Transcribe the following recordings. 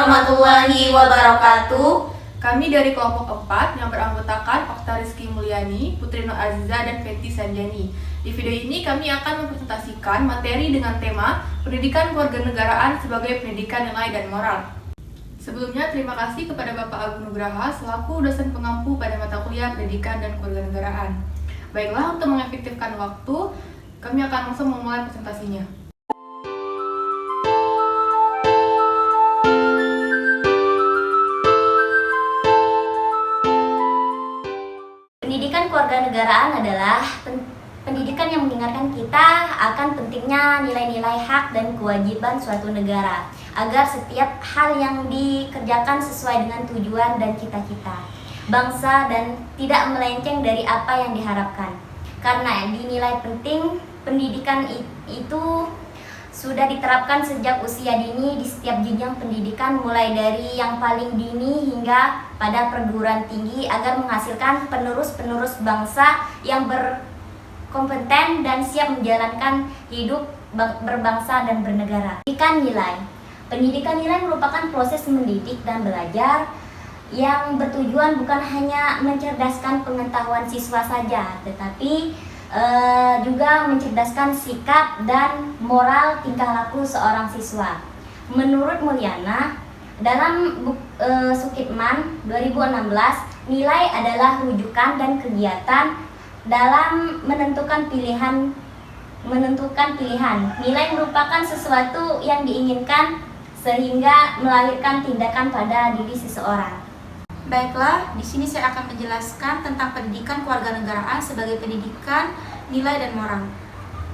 warahmatullahi wabarakatuh. Kami dari kelompok 4 yang beranggotakan Okta Rizky Mulyani, Putri Nur Aziza, dan Feti Sanjani. Di video ini kami akan mempresentasikan materi dengan tema Pendidikan Kewarganegaraan sebagai Pendidikan Nilai dan Moral. Sebelumnya, terima kasih kepada Bapak Agung Nugraha selaku dosen pengampu pada mata kuliah Pendidikan dan Kewarganegaraan. Baiklah, untuk mengefektifkan waktu, kami akan langsung memulai presentasinya. Pendidikan kewarganegaraan adalah pendidikan yang mengingatkan kita akan pentingnya nilai-nilai hak dan kewajiban suatu negara agar setiap hal yang dikerjakan sesuai dengan tujuan dan cita-cita bangsa dan tidak melenceng dari apa yang diharapkan. Karena dinilai penting, pendidikan itu sudah diterapkan sejak usia dini di setiap jenjang pendidikan, mulai dari yang paling dini hingga pada perguruan tinggi agar menghasilkan penerus-penerus bangsa yang berkompeten dan siap menjalankan hidup berbangsa dan bernegara. Pendidikan nilai merupakan proses mendidik dan belajar yang bertujuan bukan hanya mencerdaskan pengetahuan siswa saja, tetapi juga mencerdaskan sikap dan moral tingkah laku seorang siswa. Menurut Mulyana, dalam Sukitman 2016, nilai adalah rujukan dan kegiatan dalam menentukan pilihan. Nilai merupakan sesuatu yang diinginkan sehingga melahirkan tindakan pada diri seseorang. Baiklah, di sini saya akan menjelaskan tentang pendidikan kewarganegaraan sebagai pendidikan nilai dan moral.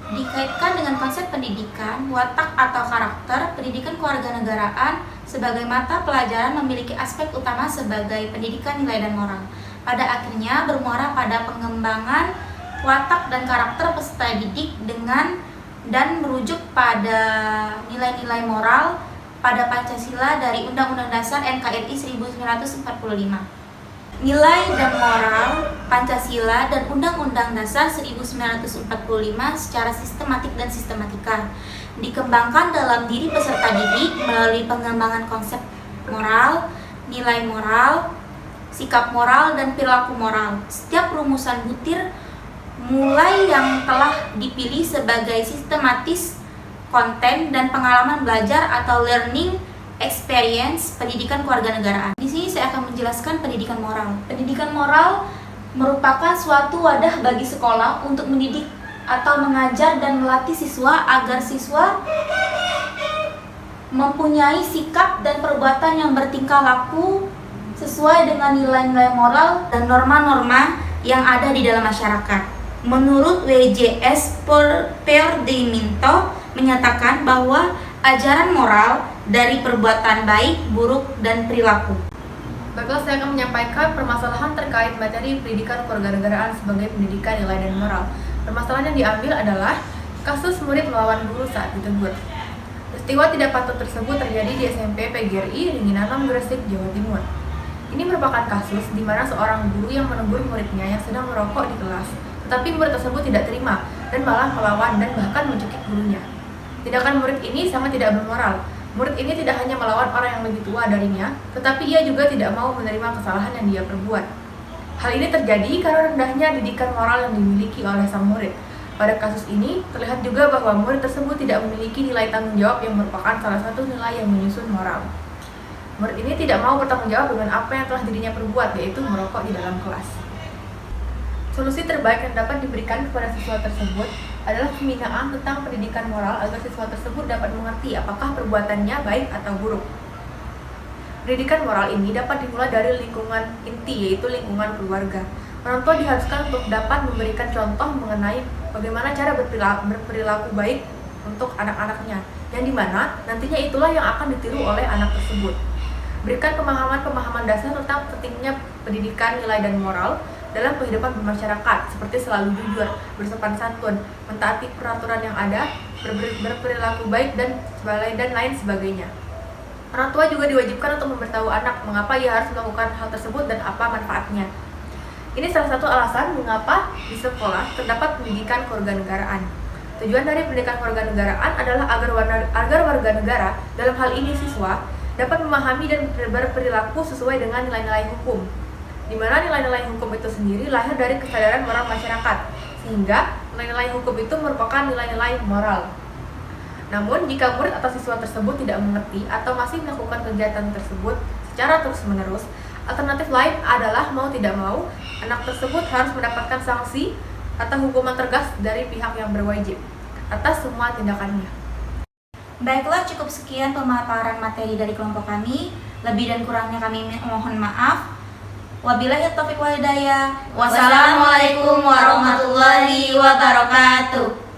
Dikaitkan dengan konsep pendidikan, watak atau karakter, pendidikan kewarganegaraan sebagai mata pelajaran memiliki aspek utama sebagai pendidikan nilai dan moral. Pada akhirnya bermuara pada pengembangan watak dan karakter peserta didik dan merujuk pada nilai-nilai moral pada Pancasila dari Undang-Undang Dasar NKRI 1945. Nilai dan moral Pancasila dan Undang-Undang Dasar 1945 secara sistematik dan sistematika dikembangkan dalam diri peserta didik melalui pengembangan konsep moral, nilai moral, sikap moral, dan perilaku moral. Setiap rumusan butir mulai yang telah dipilih sebagai sistematis konten dan pengalaman belajar atau learning experience pendidikan kewarganegaraan. Di sini saya akan menjelaskan pendidikan moral. Pendidikan moral merupakan suatu wadah bagi sekolah untuk mendidik atau mengajar dan melatih siswa agar siswa mempunyai sikap dan perbuatan yang bertingkah laku sesuai dengan nilai-nilai moral dan norma-norma yang ada di dalam masyarakat. Menurut WJS Perdiminto menyatakan bahwa ajaran moral dari perbuatan baik, buruk, dan perilaku. Baiklah, saya akan menyampaikan permasalahan terkait materi pendidikan kewarganegaraan sebagai pendidikan nilai dan moral. Permasalahan yang diambil adalah kasus murid melawan guru saat ditegur. Peristiwa tidak patut tersebut terjadi di SMP PGRI Ringin 6 Gresik, Jawa Timur. Ini merupakan kasus di mana seorang guru yang menegur muridnya yang sedang merokok di kelas, tetapi murid tersebut tidak terima dan malah melawan dan bahkan mencekik gurunya. Tindakan murid ini sangat tidak bermoral. Murid ini tidak hanya melawan orang yang lebih tua darinya, tetapi ia juga tidak mau menerima kesalahan yang dia perbuat. Hal ini terjadi karena rendahnya didikan moral yang dimiliki oleh sang murid. Pada kasus ini, terlihat juga bahwa murid tersebut tidak memiliki nilai tanggung jawab yang merupakan salah satu nilai yang menyusun moral. Murid ini tidak mau bertanggung jawab dengan apa yang telah dirinya perbuat, yaitu merokok di dalam kelas. Solusi terbaik yang dapat diberikan kepada siswa tersebut adalah pembinaan tentang pendidikan moral agar siswa tersebut dapat mengerti apakah perbuatannya baik atau buruk. Pendidikan moral ini dapat dimulai dari lingkungan inti, yaitu lingkungan keluarga. Orang tua diharuskan untuk dapat memberikan contoh mengenai bagaimana cara berperilaku baik untuk anak-anaknya, yang dimana nantinya itulah yang akan ditiru oleh anak tersebut. Berikan pemahaman-pemahaman dasar tentang pentingnya pendidikan nilai dan moral dalam kehidupan bermasyarakat, seperti selalu jujur, bersopan santun, mentaati peraturan yang ada, berperilaku baik, dan lain sebagainya. Orang tua juga diwajibkan untuk memberitahu anak mengapa ia harus melakukan hal tersebut dan apa manfaatnya. Ini salah satu alasan mengapa di sekolah terdapat pendidikan kewarganegaraan. Tujuan dari pendidikan kewarganegaraan adalah agar warga negara, dalam hal ini siswa, dapat memahami dan berperilaku sesuai dengan nilai-nilai hukum, di mana nilai-nilai hukum itu sendiri lahir dari kesadaran moral masyarakat, sehingga nilai-nilai hukum itu merupakan nilai-nilai moral. Namun, jika murid atau siswa tersebut tidak mengerti atau masih melakukan kegiatan tersebut secara terus-menerus, alternatif lain adalah mau tidak mau, anak tersebut harus mendapatkan sanksi atau hukuman tegas dari pihak yang berwajib atas semua tindakannya. Baiklah, cukup sekian pemaparan materi dari kelompok kami. Lebih dan kurangnya kami mohon maaf. Wabillahi taufiq wal hidayah. Wassalamualaikum warahmatullahi wabarakatuh.